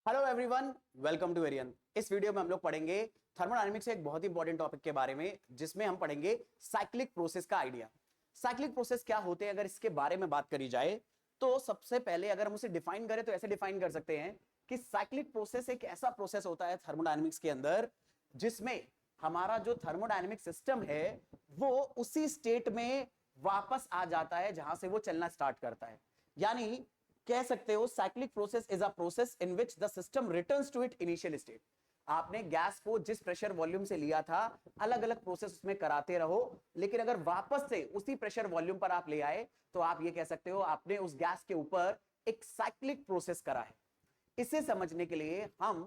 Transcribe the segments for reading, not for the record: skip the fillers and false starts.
Hello everyone, welcome to वेरियन। इस video में हम लोग पढ़ेंगे थर्मोडायनेमिक्स से एक बहुत ही इंपॉर्टेंट टॉपिक के बारे में, जिसमें हम पढ़ेंगे साइक्लिक प्रोसेस का आइडिया। साइक्लिक प्रोसेस क्या होते हैं, अगर इसके बारे में बात करी जाए तो सबसे पहले अगर हम उसे डिफाइन करें तो ऐसे डिफाइन कर सकते हैं कि साइक्लिक प्रोसेस एक ऐसा प्रोसेस होता है थर्मोडायनेमिक्स के अंदर जिसमें हमारा जो थर्मोडायनेमिक सिस्टम है वो उसी स्टेट में वापस आ जाता है जहां से वो चलना स्टार्ट करता है। यानी कह सकते हो cyclic process is a process in which the system returns to it initial state. आपने गैस को जिस प्रेशर वॉल्यूम से लिया था अलग अलग प्रोसेस उसमें कराते रहो, लेकिन अगर वापस से उसी प्रेशर वॉल्यूम पर आप ले आए तो आप ये कह सकते हो आपने उस गैस के ऊपर एक साइक्लिक प्रोसेस करा है। इसे समझने के लिए हम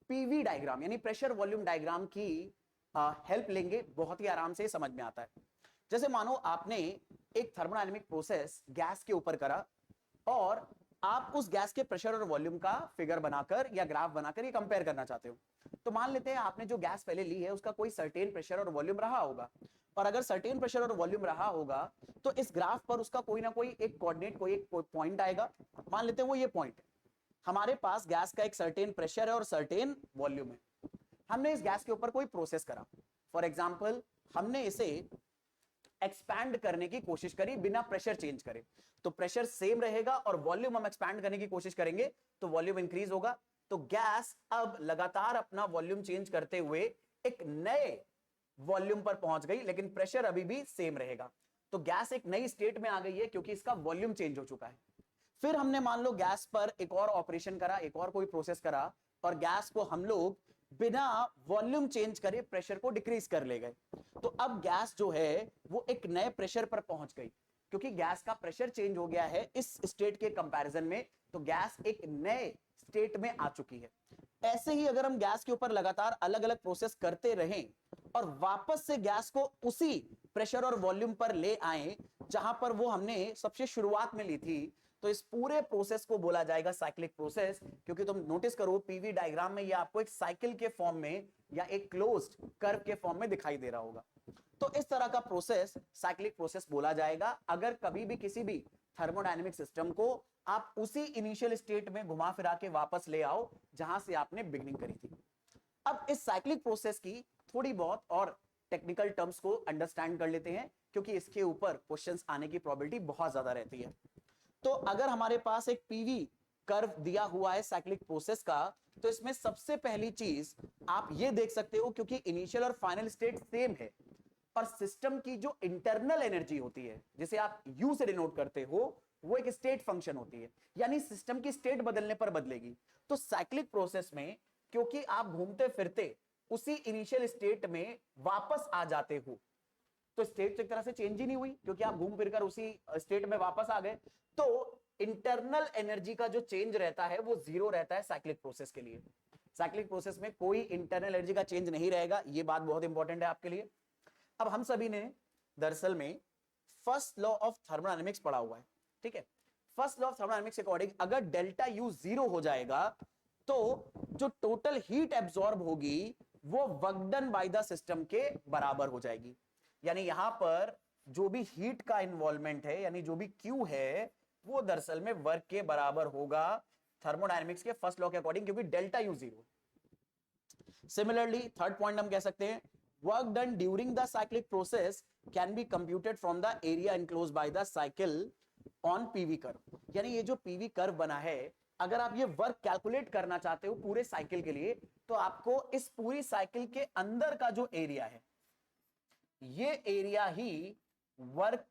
पीवी डायग्राम यानी प्रेशर वॉल्यूम डायग्राम की हेल्प लेंगे, बहुत ही आराम से समझ में आता है। जैसे मानो आपने एक थर्मोडायनेमिक प्रोसेस गैस के ऊपर करा और आप उस गैस के प्रेशर और वॉल्यूम का फिगर बनाकर या ग्राफ बनाकर ये कंपेयर करना चाहते हो। तो मान लेते हैं आपने जो गैस पहले ली है उसका कोई सर्टेन प्रेशर और वॉल्यूम रहा होगा, और अगर सर्टेन प्रेशर और वॉल्यूम रहा होगा तो इस ग्राफ पर उसका कोई ना कोई एक कोऑर्डिनेट, कोई एक पॉइंट आएगा। मान लेते हैं वो ये पॉइंट है। हमारे पास गैस का एक सर्टेन प्रेशर है और सर्टेन वॉल्यूम है। हमने इस गैस के ऊपर कोई प्रोसेस करा, फॉर एग्जाम्पल हमने इसे एक्सपैंड करने की कोशिश करी बिना प्रेशर चेंज करे, तो प्रेशर सेम रहेगा और वॉल्यूम हम एक्सपैंड करने की कोशिश करेंगे तो वॉल्यूम इंक्रीज होगा। तो गैस अब लगातार अपना वॉल्यूम चेंज करते हुए एक नए वॉल्यूम पर पहुंच गई, लेकिन प्रेशर अभी भी सेम रहेगा। तो गैस एक नई स्टेट में आ गई है क्योंकि इसका वॉल्यूम चेंज हो चुका है। फिर हमने मान लो गैस पर एक और ऑपरेशन करा, एक और कोई प्रोसेस करा, और गैस को हम लोग बिना वॉल्यूम चेंज करे प्रेशर को डिक्रीज कर ले गए। तो अब गैस जो है वो एक नए प्रेशर पर पहुंच गई क्योंकि गैस का प्रेशर चेंज हो गया है इस स्टेट के कंपैरिजन में, तो गैस एक नए स्टेट में आ चुकी है। ऐसे ही अगर हम गैस के ऊपर लगातार अलग अलग प्रोसेस करते रहें और वापस से गैस को उसी प्रेशर और वॉल्यूम पर ले आए जहां पर वो हमने सबसे शुरुआत में ली थी, तो इस पूरे प्रोसेस को बोला जाएगा साइक्लिक प्रोसेस। क्योंकि तुम नोटिस करो पीवी डायग्राम में ये आपको एक साइकिल के फॉर्म में या एक क्लोज्ड कर्व के फॉर्म में दिखाई दे रहा होगा। तो इस तरह का प्रोसेस साइक्लिक प्रोसेस बोला जाएगा अगर कभी भी किसी भी थर्मोडायनेमिक सिस्टम को आप उसी इनिशियल स्टेट में घुमा फिरा के वापस ले आओ जहां से आपने बिगनिंग करी थी। अब इस साइक्लिक प्रोसेस की थोड़ी बहुत और टेक्निकल टर्म्स को अंडरस्टैंड कर लेते हैं क्योंकि इसके ऊपर क्वेश्चंस आने की प्रोबेबिलिटी बहुत ज्यादा रहती है। तो अगर हमारे पास एक पीवी कर्व दिया हुआ है साइक्लिक प्रोसेस का, तो इसमें सबसे पहली चीज आप ये देख सकते हो, क्योंकि इनिशियल और फाइनल स्टेट सेम है और सिस्टम की जो इंटरनल एनर्जी होती है जिसे आप यू से डिनोट करते हो वो एक स्टेट फंक्शन होती है, यानी सिस्टम की स्टेट बदलने पर बदलेगी। तो साइक्लिक प्रोसेस में क्योंकि आप घूमते फिरते उसी इनिशियल स्टेट में वापस आ जाते हो, तो स्टेट तो एक तरह से चेंज ही नहीं हुई क्योंकि आप घूम फिरकर उसी स्टेट में वापस आ गए। तो इंटरनल एनर्जी का जो चेंज रहता है वो जीरो रहता है साइक्लिक प्रोसेस के लिए। साइक्लिक प्रोसेस में कोई इंटरनल एनर्जी का चेंज नहीं रहेगा, ये बात बहुत इंपॉर्टेंट है आपके लिए। अब हम सभी ने दरअसल में फर्स्ट लॉ ऑफ थर्मोडायनेमिक्स पढ़ा हुआ है, ठीक है। फर्स्ट लॉ ऑफ थर्मोडायनेमिक्स के अकॉर्डिंग अगर डेल्टा यू जीरो हो जाएगा तो जो टोटल हीट एब्सॉर्ब होगी वो work done by the system के बराबर हो जाएगी। यानी यहां पर जो भी हीट का इन्वॉल्वमेंट है यानी जो भी क्यू है वो दरअसल में वर्क के बराबर होगा थर्मोडायनेमिक्स के फर्स्ट लॉ के अकॉर्डिंग, क्योंकि delta U zero. Similarly third point हम कह सकते हैं work done during the cyclic process can be computed from the area enclose by the cycle on PV curve. यानी ये जो पीवी कर्व बना है, अगर आप ये वर्क कैलकुलेट करना चाहते हो पूरे साइकिल के लिए तो आपको इस पूरी साइकिल के अंदर का जो एरिया है ये area he work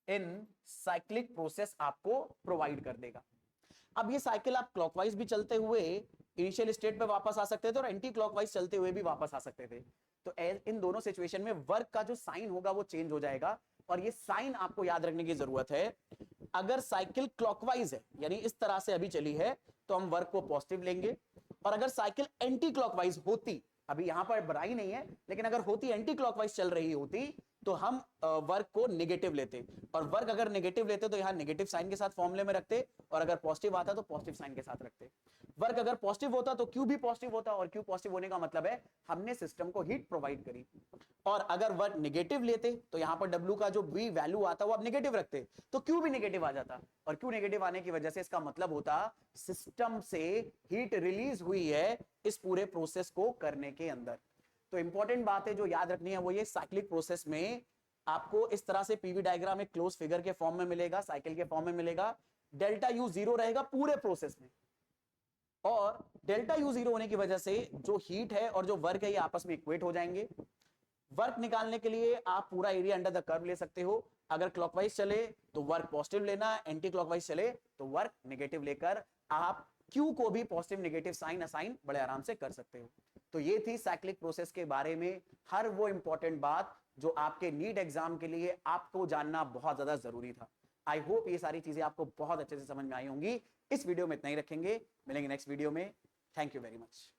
in cyclic process आपको प्रोवाइड कर देगा। अब ये साइकिल आप क्लॉकवाइज भी चलते हुए इनिशियल स्टेट पे वापस आ सकते थे और एंटी क्लॉकवाइज चलते हुए भी वापस आ सकते थे। तो इन दोनों सिचुएशन में वर्क का जो साइन होगा वो चेंज हो जाएगा, और ये साइन आपको याद रखने की जरूरत है। अगर साइकिल क्लॉकवाइज है यानी इस तरह से अभी चली है तो हम वर्क को पॉजिटिव लेंगे, और अगर साइकिल एंटी क्लॉकवाइज होती, अभी यहां पर बढ़ाई नहीं है लेकिन अगर होती एंटी क्लॉकवाइज चल रही होती तो हम वर्क को नेगेटिव लेते, और वर्क अगर नेगेटिव लेते तो यहां नेगेटिव साइन के साथ फॉर्मूले में रखते, और अगर पॉजिटिव आता तो पॉजिटिव साइन के साथ रखते। वर्क अगर पॉजिटिव होता तो क्यू भी पॉजिटिव होता, और क्यू पॉजिटिव होने का मतलब है हमने सिस्टम को हीट प्रोवाइड करी। और अगर वर्क नेगेटिव लेते तो यहां पर डब्ल्यू का जो भी वैल्यू आता वो आप नेगेटिव रखते तो क्यू भी नेगेटिव आ जाता, और क्यू नेगेटिव आने की वजह से इसका मतलब होता सिस्टम से हीट रिलीज हुई है इस पूरे प्रोसेस को करने के अंदर। तो इंपॉर्टेंट बात है जो याद रखनी है वो ये, साइक्लिक प्रोसेस में आपको इस तरह से पीवी डायग्राम एक क्लोज फिगर के फॉर्म में मिलेगा, साइकिल के फॉर्म में मिलेगा। डेल्टा यू जीरो रहेगा पूरे प्रोसेस में, और डेल्टा यू जीरो होने की वजह से जो हीट है और जो वर्क है ये आपस में इक्वेट हो जाएंगे। वर्क निकालने के लिए आप पूरा एरिया अंडर द कर्व ले सकते हो। अगर क्लॉकवाइज चले तो वर्क पॉजिटिव लेना, एंटी क्लॉकवाइज चले तो वर्क नेगेटिव लेकर आप क्यू को भी पॉजिटिव नेगेटिव साइन असाइन बड़े आराम से कर सकते हो। तो ये थी साइक्लिक प्रोसेस के बारे में हर वो इंपॉर्टेंट बात जो आपके नीट एग्जाम के लिए आपको जानना बहुत ज्यादा जरूरी था। आई होप ये सारी चीजें आपको बहुत अच्छे से समझ में आई होंगी। इस वीडियो में इतना ही रखेंगे, मिलेंगे नेक्स्ट वीडियो में। Thank you very much.